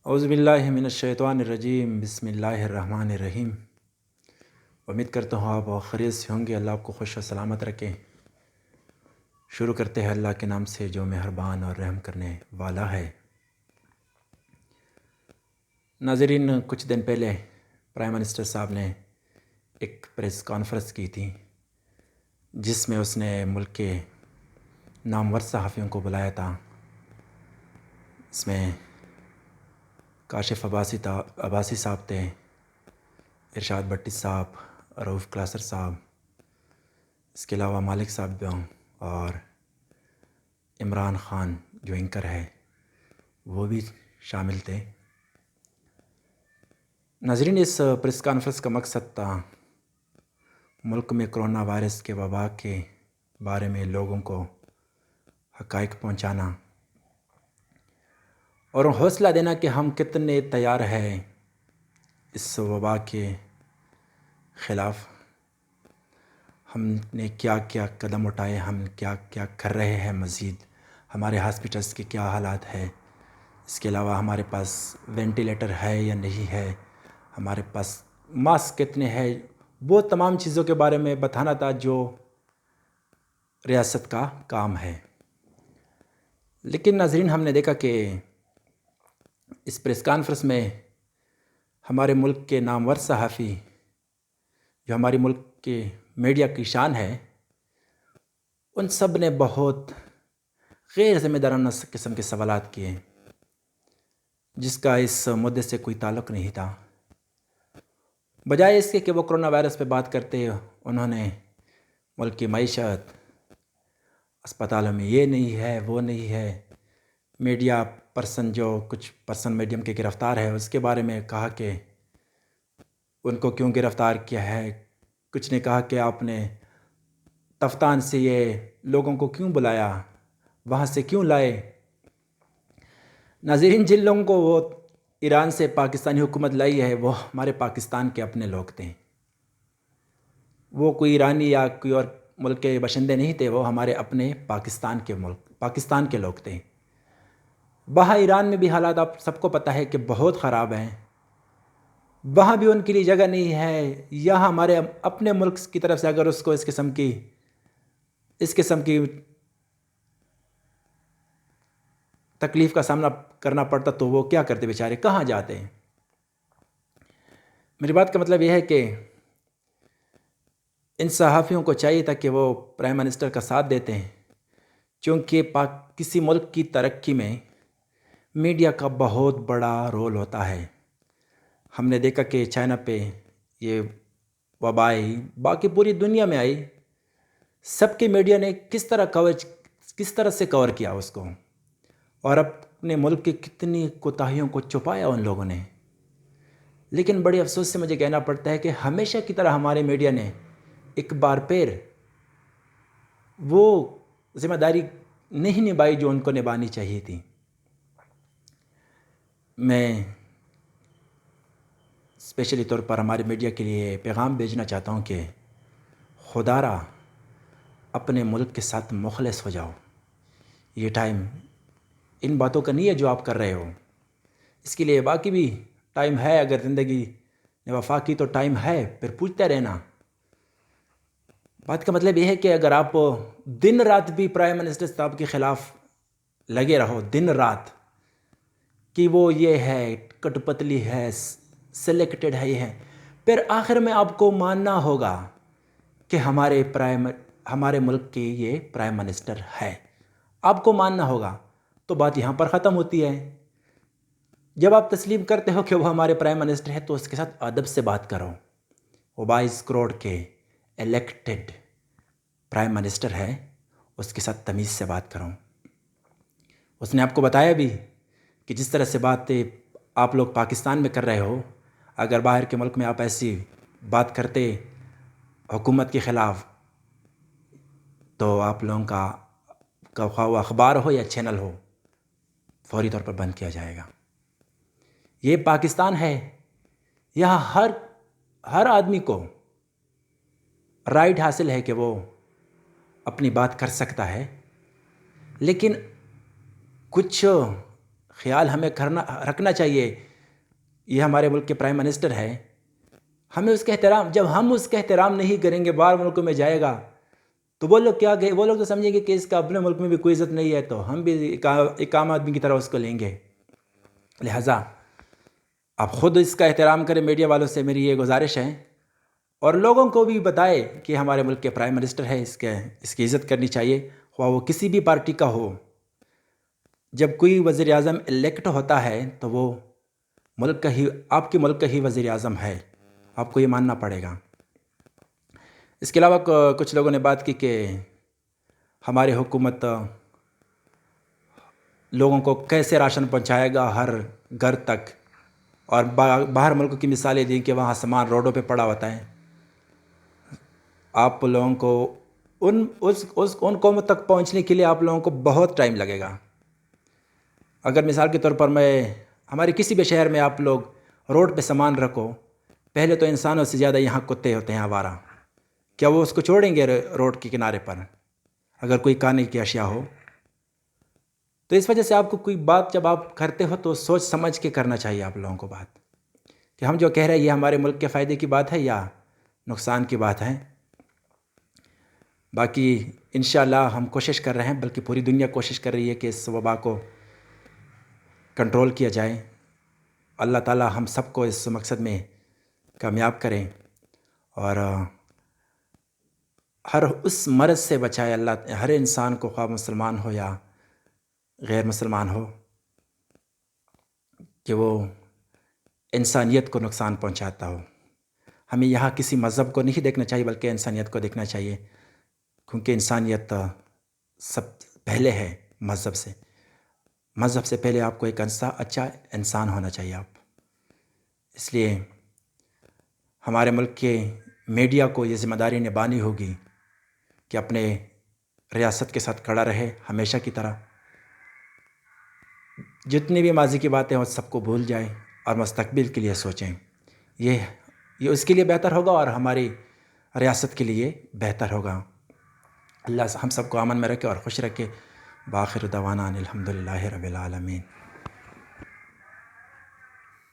اعوذ باللہ من الشیطان الرجیم، بسم اللہ الرحمن الرحیم۔ امید کرتا ہوں آپ خیریت سے ہوں گے، اللہ آپ کو خوش و سلامت رکھیں۔ شروع کرتے ہیں اللہ کے نام سے جو مہربان اور رحم کرنے والا ہے۔ ناظرین، کچھ دن پہلے پرائم منسٹر صاحب نے ایک پریس کانفرنس کی تھی جس میں اس نے ملک کے نامور صحافیوں کو بلایا تھا۔ اس میں کاشف عباسی صاحب تھے، ارشاد بٹی صاحب، رؤف کلاسر صاحب، اس کے علاوہ مالک صاحب بھی ہوں، اور عمران خان جو اینکر ہے وہ بھی شامل تھے۔ ناظرین، اس پریس کانفرنس کا مقصد تھا ملک میں کرونا وائرس کے وبا کے بارے میں لوگوں کو حقائق پہنچانا اور حوصلہ دینا کہ ہم کتنے تیار ہیں اس وبا کے خلاف، ہم نے کیا کیا قدم اٹھائے، ہم کیا کیا کر رہے ہیں، مزید ہمارے ہاسپٹلس کے کیا حالات ہے، اس کے علاوہ ہمارے پاس وینٹیلیٹر ہے یا نہیں ہے، ہمارے پاس ماسک کتنے ہیں، وہ تمام چیزوں کے بارے میں بتانا تھا جو ریاست کا کام ہے۔ لیکن ناظرین، ہم نے دیکھا کہ اس پریس کانفرنس میں ہمارے ملک کے نامور صحافی جو ہمارے ملک کے میڈیا کی شان ہے، ان سب نے بہت غیر ذمہ دارانہ قسم کے سوالات کیے جس کا اس مدعے سے کوئی تعلق نہیں تھا۔ بجائے اس کے کہ وہ کرونا وائرس پہ بات کرتے، انہوں نے ملک کی معیشت، اسپتالوں میں یہ نہیں ہے، وہ نہیں ہے، میڈیا پرسن جو کچھ پرسن میڈیم کے گرفتار ہے اس کے بارے میں کہا کہ ان کو کیوں گرفتار کیا ہے۔ کچھ نے کہا کہ آپ نے تفتان سے یہ لوگوں کو کیوں بلایا، وہاں سے کیوں لائے۔ ناظرین، جن لوگوں کو وہ ایران سے پاکستانی حکومت لائی ہے وہ ہمارے پاکستان کے اپنے لوگ تھے، وہ کوئی ایرانی یا کوئی اور ملک کے باشندے نہیں تھے، وہ ہمارے اپنے پاکستان کے لوگ تھے۔ وہاں ایران میں بھی حالات آپ سب کو پتہ ہے کہ بہت خراب ہیں، وہاں بھی ان کے لیے جگہ نہیں ہے۔ یہاں ہمارے اپنے ملک کی طرف سے اگر اس کو اس قسم کی تکلیف کا سامنا کرنا پڑتا تو وہ کیا کرتے بیچارے، کہاں جاتے ہیں۔ میری بات کا مطلب یہ ہے کہ ان صحافیوں کو چاہیے تھا کہ وہ پرائم منسٹر کا ساتھ دیتے ہیں، چونکہ کسی ملک کی ترقی میں میڈیا کا بہت بڑا رول ہوتا ہے۔ ہم نے دیکھا کہ چائنا پہ یہ وبا آئی، باقی پوری دنیا میں آئی، سب کے میڈیا نے کس طرح سے کور کیا اس کو، اور اپنے ملک کی کتنی کوتاہیوں کو چھپایا ان لوگوں نے۔ لیکن بڑے افسوس سے مجھے کہنا پڑتا ہے کہ ہمیشہ کی طرح ہمارے میڈیا نے ایک بار پھر وہ ذمہ داری نہیں نبھائی جو ان کو نبھانی چاہیے تھی۔ میں اسپیشلی طور پر ہمارے میڈیا کے لیے پیغام بھیجنا چاہتا ہوں کہ خدا را اپنے ملک کے ساتھ مخلص ہو جاؤ۔ یہ ٹائم ان باتوں کا نہیں ہے جو آپ کر رہے ہو، اس کے لیے باقی بھی ٹائم ہے، اگر زندگی نے وفا کی تو ٹائم ہے، پھر پوچھتے رہنا۔ بات کا مطلب یہ ہے کہ اگر آپ دن رات بھی پرائم منسٹر صاحب کے خلاف لگے رہو، دن رات، کہ وہ یہ ہے، کٹ پتلی ہے، سلیکٹڈ ہے، یہ ہے، پھر آخر میں آپ کو ماننا ہوگا کہ ہمارے ملک کی یہ پرائم منسٹر ہے، آپ کو ماننا ہوگا۔ تو بات یہاں پر ختم ہوتی ہے۔ جب آپ تسلیم کرتے ہو کہ وہ ہمارے پرائم منسٹر ہے تو اس کے ساتھ ادب سے بات کرو۔ وہ 22 کروڑ کے الیکٹڈ پرائم منسٹر ہے، اس کے ساتھ تمیز سے بات کرو۔ اس نے آپ کو بتایا بھی کہ جس طرح سے بات آپ لوگ پاکستان میں کر رہے ہو، اگر باہر کے ملک میں آپ ایسی بات کرتے حکومت کے خلاف تو آپ لوگوں کا خواہ وہ اخبار ہو یا چینل ہو، فوری طور پر بند کیا جائے گا۔ یہ پاکستان ہے، یہاں ہر آدمی کو رائٹ حاصل ہے کہ وہ اپنی بات کر سکتا ہے، لیکن کچھ خیال ہمیں رکھنا چاہیے. یہ ہمارے ملک کے پرائم منسٹر ہے, ہمیں اس کا احترام, جب ہم اس کا احترام نہیں کریں گے, باہر ملکوں میں جائے گا تو وہ لوگ کیا گئے, وہ لوگ تو سمجھیں گے کہ اس کا اپنے ملک میں بھی کوئی عزت نہیں ہے, تو ہم بھی ایک عام آدمی کی طرح اس کو لیں گے. لہٰذا آپ خود اس کا احترام کریں. میڈیا والوں سے میری یہ گزارش ہے, اور لوگوں کو بھی بتائے کہ ہمارے ملک کے پرائم منسٹر ہے, اس کی عزت کرنی چاہیے, خواہ وہ کسی بھی پارٹی کا ہو. جب کوئی وزیر اعظم الیکٹ ہوتا ہے تو وہ ملک کا ہی, آپ کے ملک کا ہی وزیر اعظم ہے, آپ کو یہ ماننا پڑے گا. اس کے علاوہ کچھ لوگوں نے بات کی کہ ہماری حکومت لوگوں کو کیسے راشن پہنچائے گا ہر گھر تک, اور باہر ملک کی مثالیں دیں کہ وہاں سامان روڈوں پہ پڑا ہوتا ہے. آپ لوگوں کو ان قوموں تک پہنچنے کے لیے آپ لوگوں کو بہت ٹائم لگے گا. اگر مثال کے طور پر ہمارے کسی بھی شہر میں آپ لوگ روڈ پہ سامان رکھو, پہلے تو انسانوں سے زیادہ یہاں کتے ہوتے ہیں آوارہ, کیا وہ اس کو چھوڑیں گے روڈ کے کنارے پر اگر کوئی کھانے کی اشیاء ہو؟ تو اس وجہ سے آپ کو کوئی بات جب آپ کرتے ہو تو سوچ سمجھ کے کرنا چاہیے آپ لوگوں کو بات, کہ ہم جو کہہ رہے ہیں یہ ہمارے ملک کے فائدے کی بات ہے یا نقصان کی بات ہے. باقی انشاءاللہ ہم کوشش کر رہے ہیں, بلکہ پوری دنیا کوشش کر رہی ہے کہ اس وبا کو کنٹرول کیا جائے. اللہ تعالی ہم سب کو اس مقصد میں کامیاب کریں اور ہر اس مرض سے بچائے اللہ, ہر انسان کو, خواہ مسلمان ہو یا غیر مسلمان ہو, کہ وہ انسانیت کو نقصان پہنچاتا ہو. ہمیں یہاں کسی مذہب کو نہیں دیکھنا چاہیے بلکہ انسانیت کو دیکھنا چاہیے, کیونکہ انسانیت سب پہلے ہے مذہب سے. مذہب سے پہلے آپ کو ایک اچھا انسان ہونا چاہیے آپ. اس لیے ہمارے ملک کے میڈیا کو یہ ذمہ داری نبھانی ہوگی کہ اپنے ریاست کے ساتھ کھڑا رہے ہمیشہ کی طرح. جتنی بھی ماضی کی باتیں ہیں سب کو بھول جائیں اور مستقبل کے لیے سوچیں. یہ اس کے لیے بہتر ہوگا اور ہماری ریاست کے لیے بہتر ہوگا. اللہ ہم سب کو امن میں رکھے اور خوش رکھے. بآخر دعوانا الحمدللہ رب العالمین.